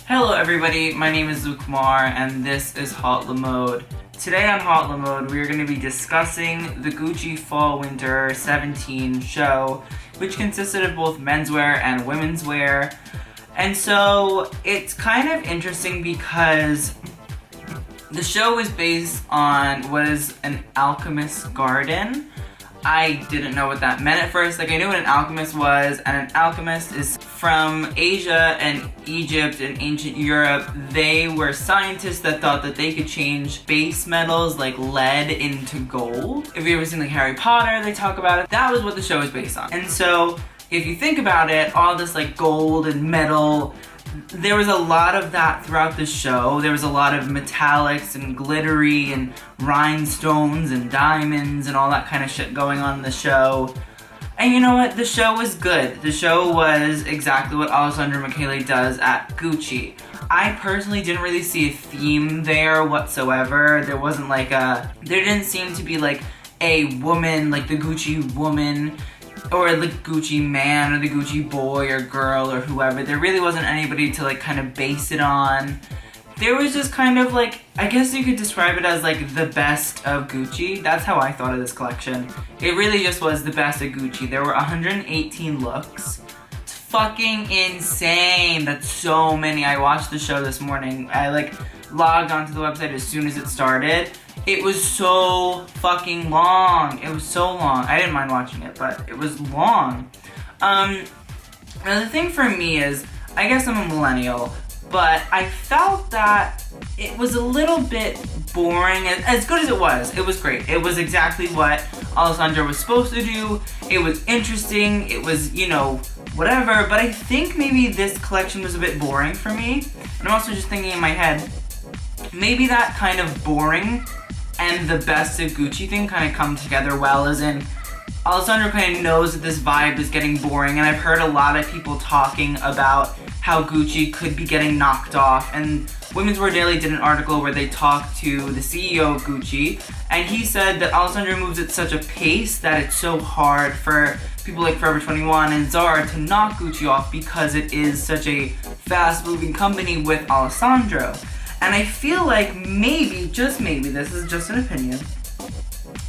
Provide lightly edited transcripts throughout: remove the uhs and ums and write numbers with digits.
Hello everybody, my name is Lukumar and this is Hot Lamode. Today on Hot Lamode we are going to be discussing the Gucci Fall Winter 17 show, which consisted of both menswear and women's wear. And so it's kind of interesting because the show is based on what is an alchemist's garden. I didn't know what that meant at first. Like, I knew what an alchemist was, and an alchemist is from Asia and Egypt and ancient Europe. They were scientists that thought that they could change base metals like lead into gold. If you ever seen like Harry Potter, they talk about it. That was what the show is based on. And so if you think about it, all this like gold and metal, there was a lot of that throughout the show. There was a lot of metallics and glittery and rhinestones and diamonds and all that kind of shit going on in the show. And you know what? The show was good. The show was exactly what Alessandro Michele does at Gucci. I personally didn't really see a theme there whatsoever. There wasn't like there didn't seem to be like a woman, like the Gucci woman, or the Gucci man, or the Gucci boy or girl or whoever. There really wasn't anybody to like kind of base it on. There was just kind of like, I guess you could describe it as like the best of Gucci. That's how I thought of this collection. It really just was the best of Gucci. There were 118 looks. It's fucking insane. That's so many. I watched the show this morning. I like logged onto the website as soon as it started. It was so fucking long. It was so long. I didn't mind watching it, but it was long. Now the thing for me is, I guess I'm a millennial, but I felt that it was a little bit boring. As good as it was great. It was exactly what Alessandro was supposed to do. It was interesting. It was, you know, whatever. But I think maybe this collection was a bit boring for me. And I'm also just thinking in my head, maybe that kind of boring and the best of Gucci thing kind of come together well, as in Alessandro kind of knows that this vibe is getting boring, and I've heard a lot of people talking about how Gucci could be getting knocked off, and Women's Wear Daily did an article where they talked to the CEO of Gucci, and he said that Alessandro moves at such a pace that it's so hard for people like Forever 21 and Zara to knock Gucci off because it is such a fast-moving company with Alessandro. And I feel like maybe, just maybe, this is just an opinion,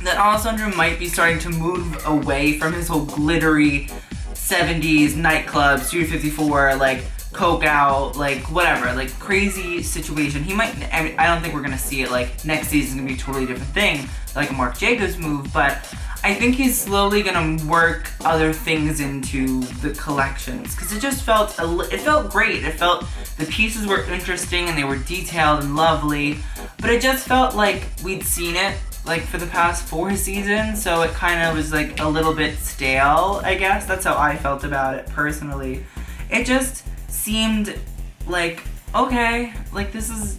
that Alessandro might be starting to move away from his whole glittery 70s nightclub, Studio 54, like, coke out, like, whatever, like, crazy situation. He might, I mean, I don't think we're gonna see it, like, next season's gonna be a totally different thing, like a Marc Jacobs move, but I think he's slowly gonna work other things into the collections, because it just felt, it felt great. It felt, the pieces were interesting and they were detailed and lovely, but it just felt like we'd seen it like for the past 4 seasons, so it kind of was like a little bit stale, I guess. That's how I felt about it personally. It just seemed like, okay, like this is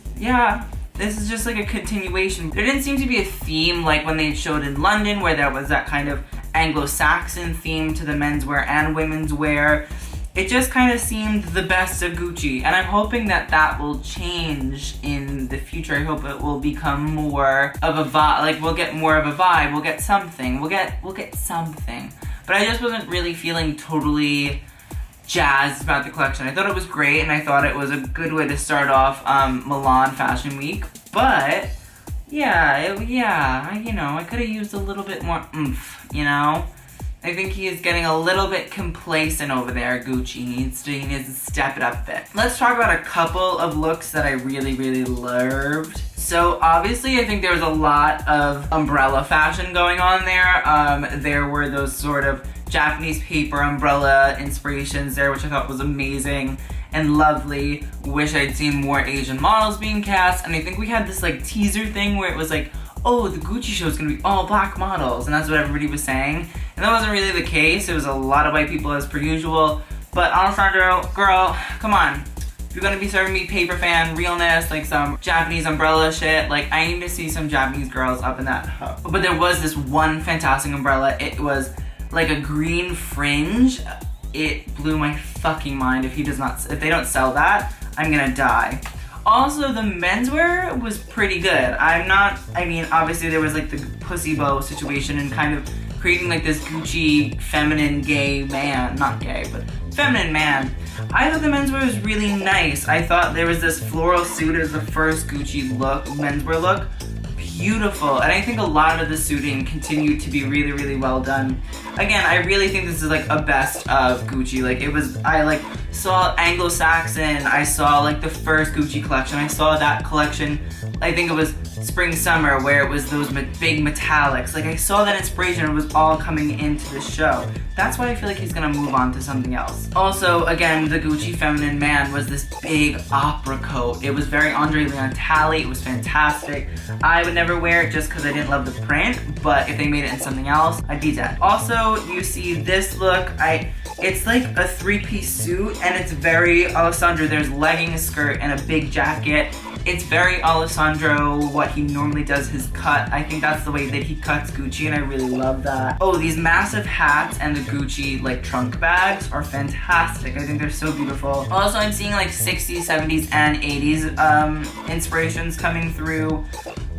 just like a continuation. There didn't seem to be a theme like when they showed in London, where there was that kind of Anglo-Saxon theme to the menswear and women's wear. It just kind of seemed the best of Gucci, and I'm hoping that that will change in the future. I hope it will become more of a vibe, like we'll get more of a vibe, we'll get something. But I just wasn't really feeling totally jazzed about the collection. I thought it was great, and I thought it was a good way to start off Milan Fashion Week, but yeah, you know, I could have used a little bit more oomph, you know? I think he is getting a little bit complacent over there, Gucci. He needs to step it up a bit. Let's talk about a couple of looks that I really, really loved. So obviously I think there was a lot of umbrella fashion going on there. There were those sort of Japanese paper umbrella inspirations there, which I thought was amazing and lovely. Wish I'd seen more Asian models being cast. And I think we had this like teaser thing where it was like, oh, the Gucci show is gonna be all black models, and that's what everybody was saying. And that wasn't really the case. It was a lot of white people as per usual. But Alessandro, girl, come on. If you're gonna be serving me paper fan realness, like some Japanese umbrella shit, like I need to see some Japanese girls up in that hub. But there was this one fantastic umbrella. It was like a green fringe. It blew my fucking mind. If they don't sell that, I'm gonna die. Also, the menswear was pretty good. I mean, obviously there was like the pussy bow situation and kind of creating like this Gucci feminine gay man, not gay, but feminine man. I thought the menswear was really nice. I thought there was this floral suit as the first Gucci look, menswear look. Beautiful, and I think a lot of the suiting continued to be really, really well done. Again, I really think this is like a best of Gucci. Like I like saw Anglo-Saxon, I saw like the first Gucci collection, I saw that collection, I think it was spring summer, where it was those big metallics. Like I saw that inspiration, it was all coming into the show. That's why I feel like he's gonna move on to something else. Also, again, the Gucci feminine man was this big opera coat. It was very Andre Leon Talley, it was fantastic. I would never wear it just because I didn't love the print, but if they made it in something else, I'd be dead. Also, you see this look, it's like a three-piece suit, and it's very Alessandro. There's leggings, skirt, and a big jacket. It's very Alessandro, what he normally does, his cut. I think that's the way that he cuts Gucci, and I really love that. Oh, these massive hats and the Gucci like trunk bags are fantastic. I think they're so beautiful. Also, I'm seeing like 60s, 70s, and 80s inspirations coming through.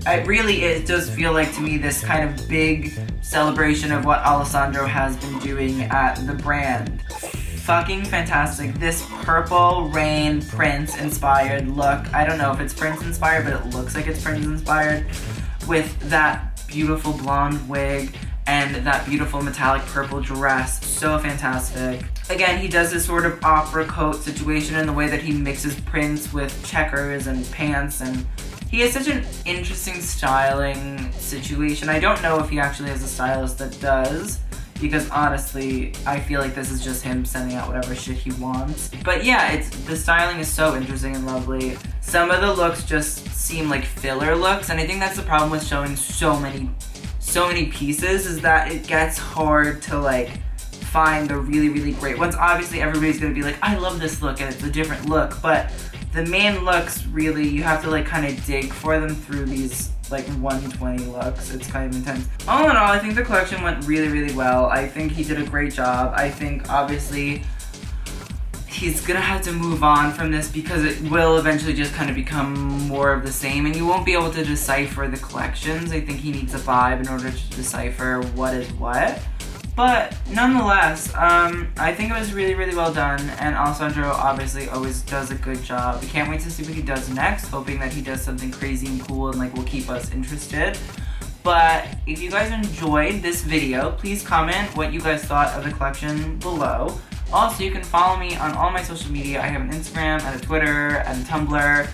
It does feel like to me this kind of big celebration of what Alessandro has been doing at the brand. Fucking fantastic. This purple rain Prince inspired look. I don't know if it's Prince inspired, but it looks like it's Prince inspired, with that beautiful blonde wig and that beautiful metallic purple dress. So fantastic. Again, he does this sort of opera coat situation in the way that he mixes prints with checkers and pants, and he has such an interesting styling situation. I don't know if he actually has a stylist that does, because honestly, I feel like this is just him sending out whatever shit he wants. But yeah, the styling is so interesting and lovely. Some of the looks just seem like filler looks, and I think that's the problem with showing so many pieces, is that it gets hard to like find the really, really great ones. Obviously, everybody's gonna be like, I love this look, and it's a different look, but the main looks, really, you have to like kind of dig for them through these like 120 looks. It's kind of intense. All in all, I think the collection went really, really well. I think he did a great job. I think obviously he's gonna have to move on from this because it will eventually just kind of become more of the same, and you won't be able to decipher the collections. I think he needs a vibe in order to decipher what is what. But nonetheless, I think it was really, really well done, and Alessandro obviously always does a good job. We can't wait to see what he does next, hoping that he does something crazy and cool and like will keep us interested. But if you guys enjoyed this video, please comment what you guys thought of the collection below. Also, you can follow me on all my social media. I have an Instagram and a Twitter and a Tumblr.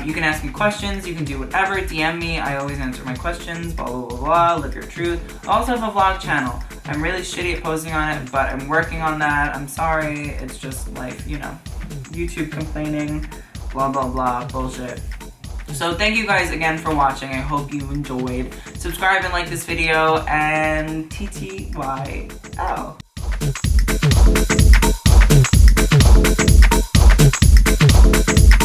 You can ask me questions, you can do whatever, DM me, I always answer my questions, blah, blah, blah, blah, live your truth. I also have a vlog channel. I'm really shitty at posting on it, but I'm working on that. I'm sorry, it's just like, you know, YouTube complaining, blah, blah, blah, bullshit. So thank you guys again for watching. I hope you enjoyed. Subscribe and like this video, and TTYL.